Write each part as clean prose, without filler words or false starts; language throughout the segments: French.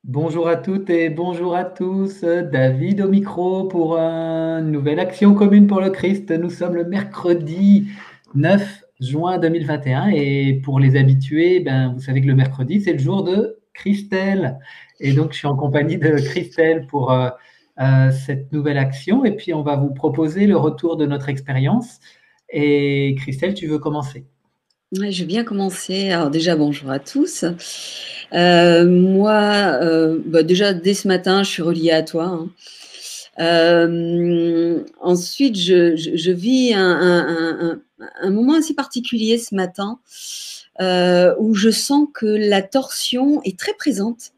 Bonjour à toutes et bonjour à tous. David au micro pour une nouvelle action commune pour le Christ. Nous sommes le mercredi 9 juin 2021 et pour les habitués, vous savez que le mercredi, c'est le jour de Christelle. Et donc, je suis en compagnie de Christelle pour cette nouvelle action et puis on va vous proposer le retour de notre expérience. Et Christelle, tu veux commencer? Ouais, je vais bien commencer. Alors déjà, bonjour à tous. Moi, déjà, dès ce matin, je suis reliée à toi, hein. Ensuite, je vis un moment assez particulier ce matin, où je sens que la torsion est très présente.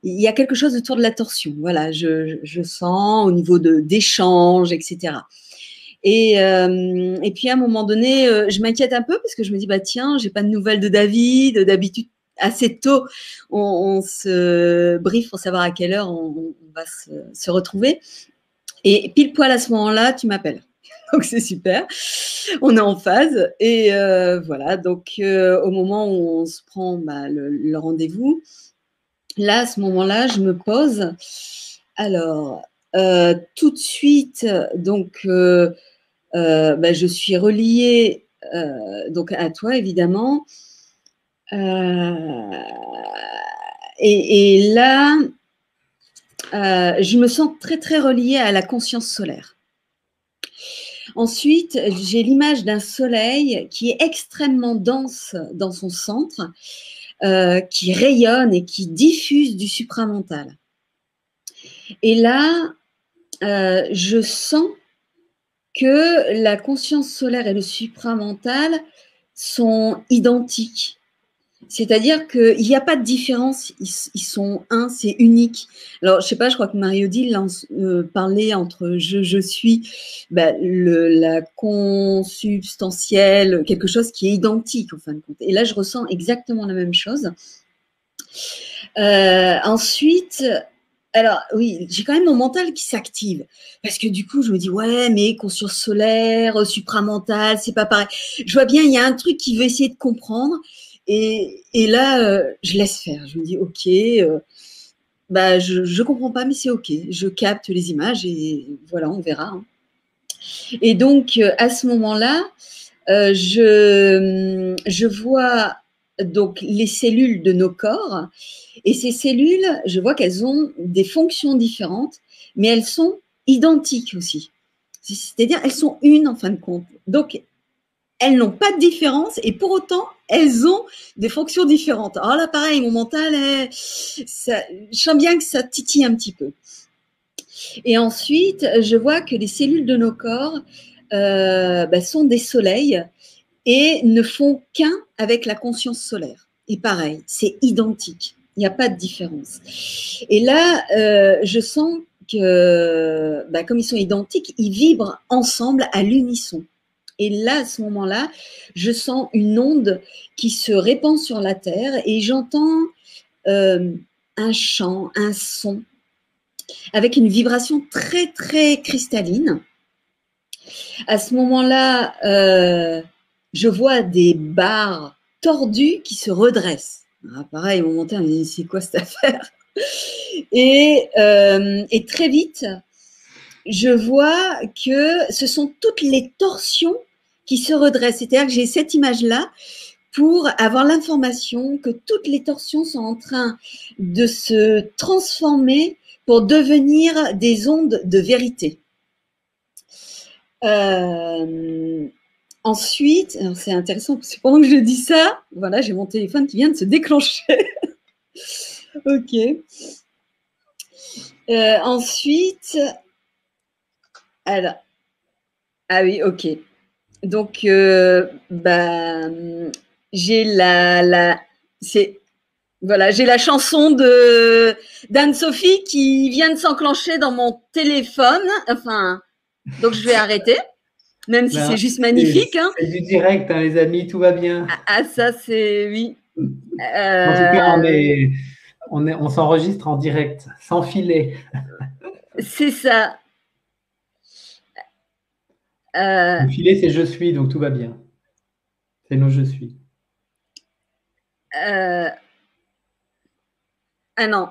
Il y a quelque chose autour de la torsion. Voilà, je sens au niveau d'échanges, etc. Et puis à un moment donné, je m'inquiète un peu parce que je me dis bah tiens, j'ai pas de nouvelles de David. D'habitude, assez tôt, on se briefe pour savoir à quelle heure on va se retrouver. Et pile poil à ce moment-là, tu m'appelles. Donc c'est super. On est en phase. Et voilà. Donc au moment où on se prend le rendez-vous, là, à ce moment-là, je me pose. Alors, tout de suite, donc, je suis reliée donc à toi, évidemment. Euh, et là, je me sens très, très reliée à la conscience solaire. Ensuite, j'ai l'image d'un soleil qui est extrêmement dense dans son centre, qui rayonne et qui diffuse du supramental. Et là, je sens que la conscience solaire et le supramental sont identiques. C'est-à-dire qu'il n'y a pas de différence, ils sont un, c'est unique. Alors, je ne sais pas, je crois que Marie-Odile parlait entre je suis, la consubstantielle, quelque chose qui est identique en fin de compte. Et là, je ressens exactement la même chose. Ensuite, alors oui, j'ai quand même mon mental qui s'active parce que du coup, je me dis ouais, mais conscience solaire, supramentale, c'est pas pareil. Je vois bien, il y a un truc qui veut essayer de comprendre et là, je laisse faire. Je me dis ok, je comprends pas, mais c'est ok. Je capte les images et voilà, on verra, hein. Et donc à ce moment-là, je vois donc les cellules de nos corps et ces cellules, je vois qu'elles ont des fonctions différentes, mais elles sont identiques aussi. C'est-à-dire, elles sont une en fin de compte. Donc, elles n'ont pas de différence et pour autant, elles ont des fonctions différentes. Alors là, pareil, mon mental, je sens bien que ça titille un petit peu. Et ensuite, je vois que les cellules de nos corps sont des soleils et ne font qu'un avec la conscience solaire. Et pareil, c'est identique. Il n'y a pas de différence. Et là, je sens que, comme ils sont identiques, ils vibrent ensemble à l'unisson. Et là, à ce moment-là, je sens une onde qui se répand sur la Terre et j'entends euh, un chant, un son, avec une vibration très, très cristalline. À ce moment-là, je vois des barres tordues qui se redressent. Ah, pareil, mon mental me dit c'est quoi cette affaire? Et très vite, je vois que ce sont toutes les torsions qui se redressent. C'est-à-dire que j'ai cette image-là pour avoir l'information que toutes les torsions sont en train de se transformer pour devenir des ondes de vérité. Euh, Ensuite, c'est intéressant parce que pendant que je dis ça, voilà, j'ai mon téléphone qui vient de se déclencher. Ok. Ensuite, alors, ah oui, ok. Donc, j'ai c'est, voilà, j'ai la chanson de d'Anne-Sophie qui vient de s'enclencher dans mon téléphone. Enfin, donc je vais arrêter, même si c'est juste C'est magnifique, hein. c'est du direct, hein, les amis, tout va bien. Ah, ça, c'est oui. En tout cas, Euh, on s'enregistre en direct, sans filet. c'est ça. Le Euh, filet, c'est je suis, donc tout va bien. C'est nos je suis. euh, ah non.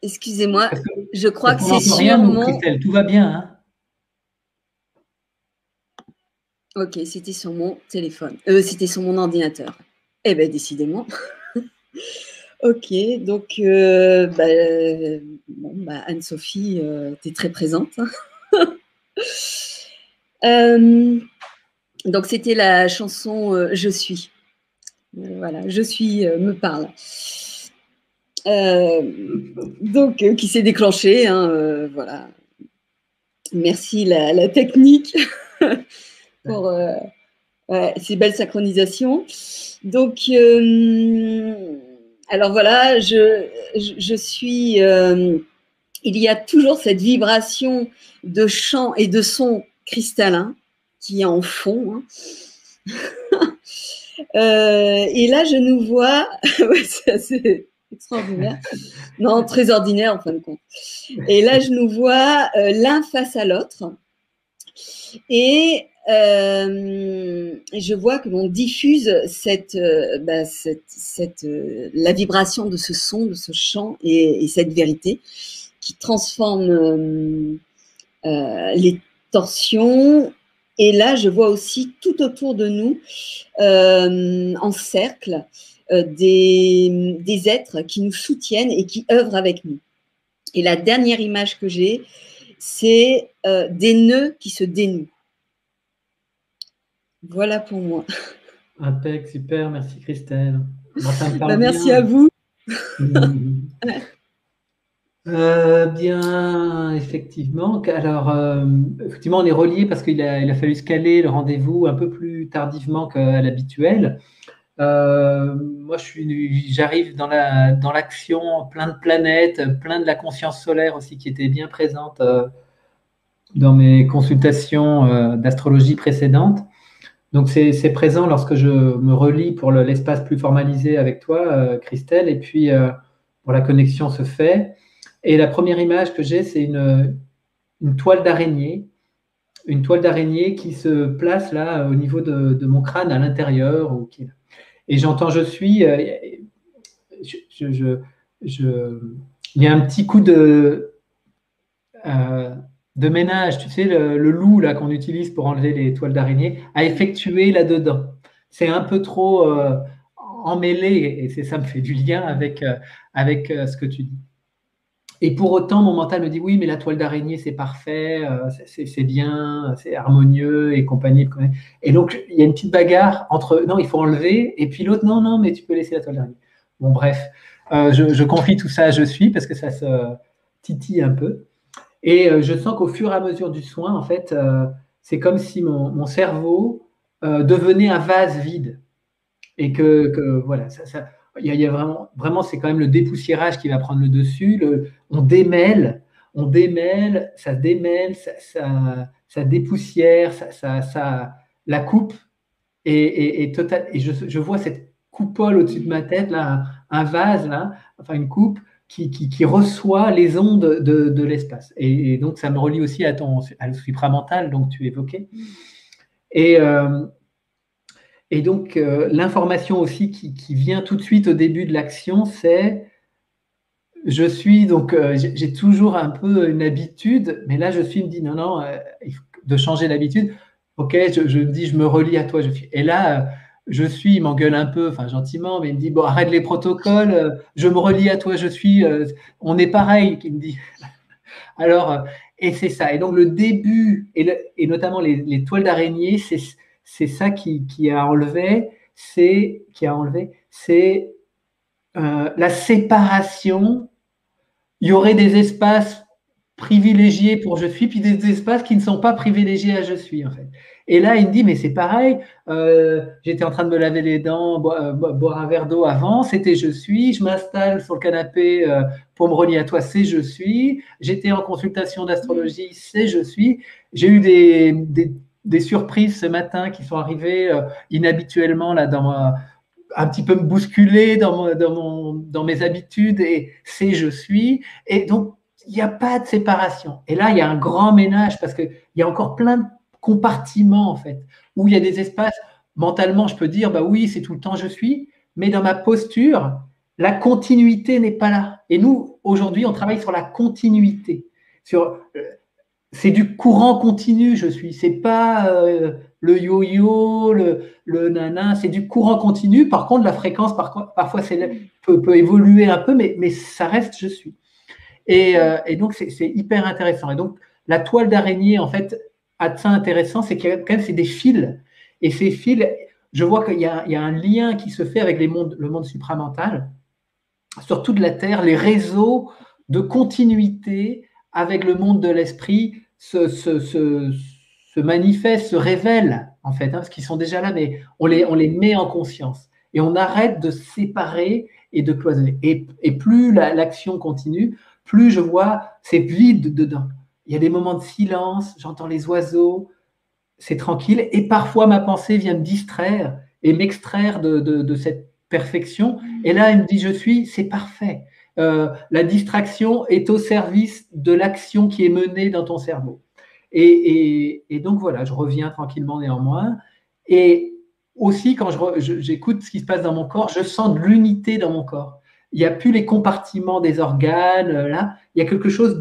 Excusez-moi, Parce que, je crois parce que qu'on c'est n'entend sur rien, nous, mon… Christelle. Tout va bien, hein? Ok, c'était sur mon téléphone. C'était sur mon ordinateur. Eh bien, décidément. Ok, donc bon, Anne-Sophie, tu es très présente. Donc, c'était la chanson Je suis. Voilà, Je suis me parle. Donc, qui s'est déclenchée. Hein, voilà. Merci la technique pour ces belles synchronisations. Donc, alors voilà, je suis. Il y a toujours cette vibration de chant et de son cristallin qui est en fond. Hein. Et là, je nous vois. Ouais, c'est assez extraordinaire. Non, très ordinaire en fin de compte. Et là, je nous vois l'un face à l'autre. Et je vois que l'on diffuse la vibration de ce son, de ce chant et cette vérité qui transforme les torsions. Et là, je vois aussi tout autour de nous, en cercle, des êtres qui nous soutiennent et qui œuvrent avec nous. Et la dernière image que j'ai, c'est des nœuds qui se dénouent. Voilà pour moi. Impec, super, merci Christelle. Moi, ça me parle Merci à bien. vous. Bien, effectivement. Alors, effectivement, on est reliés parce qu'il a fallu se caler le rendez-vous un peu plus tardivement qu'à l'habituel. Moi, j'arrive dans l'action, plein de planètes, plein de la conscience solaire aussi qui était bien présente dans mes consultations d'astrologie précédentes. Donc, c'est présent lorsque je me relie pour l'espace plus formalisé avec toi, Christelle, et puis pour la connexion se fait. Et la première image que j'ai, c'est une toile d'araignée, qui se place là au niveau de mon crâne à l'intérieur. Et j'entends je suis. Je, je- je- il y a un petit coup de ménage, tu sais, le loup là qu'on utilise pour enlever les toiles d'araignée, à effectuer là-dedans. C'est un peu trop emmêlé et ça me fait du lien avec ce que tu dis. Et pour autant, mon mental me dit oui, mais la toile d'araignée, c'est parfait, c'est bien, c'est harmonieux et compagnie. Et donc, il y a une petite bagarre entre non, il faut enlever, et puis l'autre, non, non, mais tu peux laisser la toile d'araignée. Bon, bref, je confie tout ça à Je suis parce que ça se titille un peu. Et je sens qu'au fur et à mesure du soin, en fait, c'est comme si mon cerveau devenait un vase vide. Et voilà, il y a vraiment, vraiment, c'est quand même le dépoussiérage qui va prendre le dessus. On démêle, ça démêle, ça dépoussière, la coupe et je vois cette coupole au-dessus de ma tête, là, un vase, là, enfin une coupe qui reçoit les ondes de l'espace. Et donc, ça me relie aussi à le supramental, donc tu évoquais. Et, euh, et donc, l'information aussi qui vient tout de suite au début de l'action, c'est je suis, donc j'ai toujours un peu une habitude, mais là, je suis me dit non, non, il faut de changer d'habitude. Ok, je me dis, je me relie à toi, je suis. Et là, je suis, il m'engueule un peu, enfin gentiment, mais il me dit, bon, arrête les protocoles, je me relie à toi, je suis, on est pareil, qu'il me dit. Alors, et c'est ça. Et donc, le début, et notamment les toiles d'araignée, c'est ça qui a enlevé, c'est la séparation. Il y aurait des espaces privilégiés pour je suis, puis des espaces qui ne sont pas privilégiés à je suis, en fait. Et là, il me dit, mais c'est pareil, j'étais en train de me laver les dents, boire un verre d'eau avant, c'était je suis, je m'installe sur le canapé pour me relier à toi, c'est je suis, j'étais en consultation d'astrologie, c'est je suis, j'ai eu des surprises ce matin qui sont arrivées inhabituellement là un petit peu me bousculer dans mes habitudes et c'est je suis. Et donc, il n'y a pas de séparation. Et là, il y a un grand ménage parce qu'il y a encore plein de compartiments, en fait, où il y a des espaces. Mentalement, je peux dire, bah oui, c'est tout le temps je suis, mais dans ma posture, la continuité n'est pas là. Et nous, aujourd'hui, on travaille sur la continuité. C'est du courant continu, je suis. C'est pas le yo-yo, le nana, c'est du courant continu. Par contre, la fréquence, parfois, peut évoluer un peu, mais ça reste je suis. Et donc, c'est hyper intéressant. Et donc, la toile d'araignée, en fait, a de ça intéressant, c'est que quand même, c'est des fils. Et ces fils, je vois qu'il y a un lien qui se fait avec le monde supramental, sur toute la Terre, les réseaux de continuité avec le monde de l'esprit se manifestent, se révèlent, en fait, parce qu'ils sont déjà là, mais on les met en conscience. Et on arrête de séparer et de cloisonner. Et plus l'action continue, plus je vois, c'est vide dedans. Il y a des moments de silence, j'entends les oiseaux, c'est tranquille. Et parfois, ma pensée vient me distraire et m'extraire de cette perfection. Et là, elle me dit, je suis, c'est parfait. La distraction est au service de l'action qui est menée dans ton cerveau. Et donc, voilà, je reviens tranquillement néanmoins. Et aussi, quand j'écoute ce qui se passe dans mon corps, je sens de l'unité dans mon corps. Il n'y a plus les compartiments des organes, là. Il y a quelque chose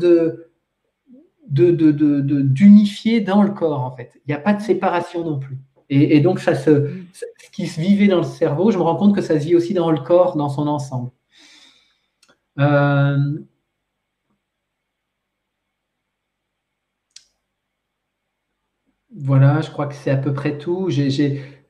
d'unifié dans le corps, en fait. Il n'y a pas de séparation non plus. Et donc, ce qui se vivait dans le cerveau, je me rends compte que ça se vit aussi dans le corps, dans son ensemble. Voilà, je crois que c'est à peu près tout.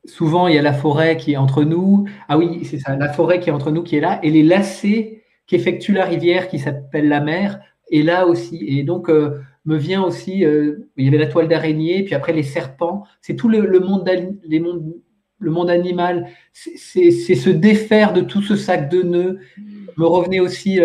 Souvent, il y a la forêt qui est entre nous. Ah oui, c'est ça, la forêt qui est entre nous, qui est là, et les lacets qu'effectue la rivière qui s'appelle la mer est là aussi. Et donc, me vient aussi, il y avait la toile d'araignée, puis après les serpents. C'est tout le monde animal. C'est se défaire de tout ce sac de nœuds. Me revenait aussi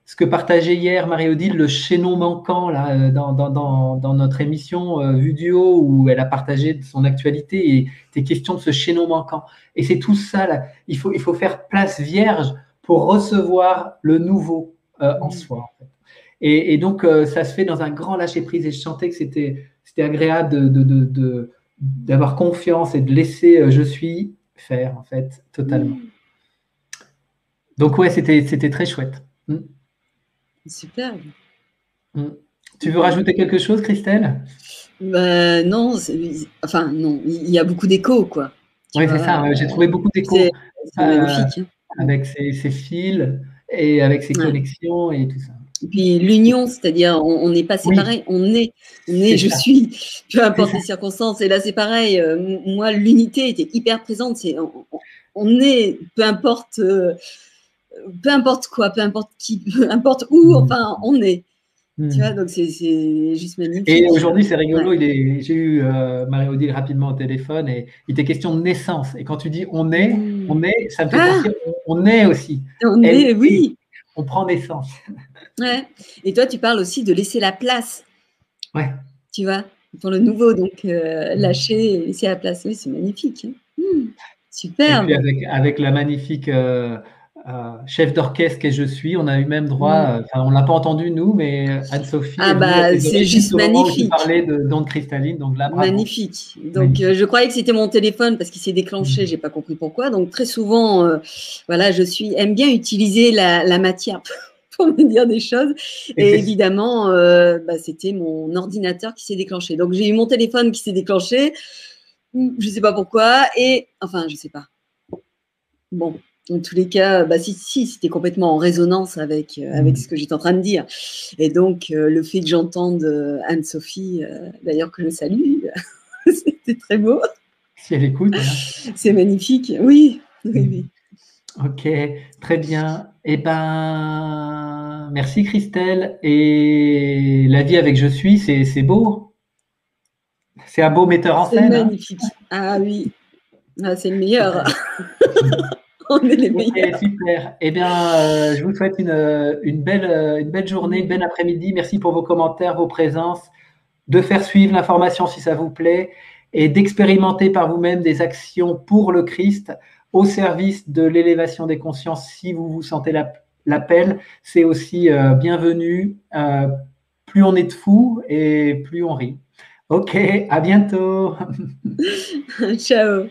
ce que partageait hier Marie-Odile, le chaînon manquant là, dans notre émission Vue du haut, où elle a partagé son actualité et des questions de ce chaînon manquant. Et c'est tout ça, là. Il faut faire place vierge pour recevoir le nouveau en soi. En fait. Et donc, ça se fait dans un grand lâcher-prise. Et je sentais que c'était agréable d'avoir confiance et de laisser je suis faire, en fait, totalement. Donc, ouais, c'était très chouette. Super. Tu veux rajouter quelque chose, Christelle? Non, enfin non, il y a beaucoup d'échos, quoi. Oui, c'est ça, j'ai trouvé beaucoup d'échos c'est magnifique. avec ces fils et avec ces connexions et tout ça. Et puis l'union, c'est-à-dire on n'est pas séparés, on est, je suis, peu importe les circonstances. Et là, c'est pareil. Moi, l'unité était hyper présente. On est, peu importe quoi, peu importe qui, peu importe où, enfin, on est. Tu vois, donc c'est juste magnifique. Et aujourd'hui, c'est rigolo. J'ai eu Marie-Odile rapidement au téléphone et il était question de naissance. Et quand tu dis on est, ça me fait penser on est aussi. On est, oui. On prend naissance. Ouais. Et toi, tu parles aussi de laisser la place. Ouais. Tu vois, pour le nouveau, donc lâcher, laisser la place. Oui, c'est magnifique. Super. Et puis avec la magnifique chef d'orchestre que je suis, on a eu même droit, on ne l'a pas entendu nous, mais Anne-Sophie c'est juste magnifique. Parler d'ondes cristallines, donc là, bravo. Magnifique. Donc je croyais que c'était mon téléphone parce qu'il s'est déclenché, j'ai pas compris pourquoi. Donc très souvent, voilà, aime bien utiliser la matière pour me dire des choses. Et évidemment, c'était mon ordinateur qui s'est déclenché. Donc j'ai eu mon téléphone qui s'est déclenché. Je sais pas pourquoi. Et enfin, je sais pas. Bon. En tous les cas, si, c'était complètement en résonance avec ce que j'étais en train de dire. Et donc, le fait que j'entende Anne-Sophie, d'ailleurs que je salue, c'était très beau. Si elle écoute. Hein. C'est magnifique. Oui. Ok, très bien. Eh ben, merci Christelle. Et la vie avec Je suis, c'est beau. C'est un beau metteur en scène. C'est magnifique. Hein. Ah oui, c'est le meilleur. On est les meilleurs. Super. Eh bien, je vous souhaite une belle journée, une belle après-midi. Merci pour vos commentaires, vos présences, de faire suivre l'information si ça vous plaît et d'expérimenter par vous-même des actions pour le Christ au service de l'élévation des consciences si vous vous sentez l'appel. C'est aussi bienvenu. Plus on est de fous et plus on rit. Ok, à bientôt. Ciao.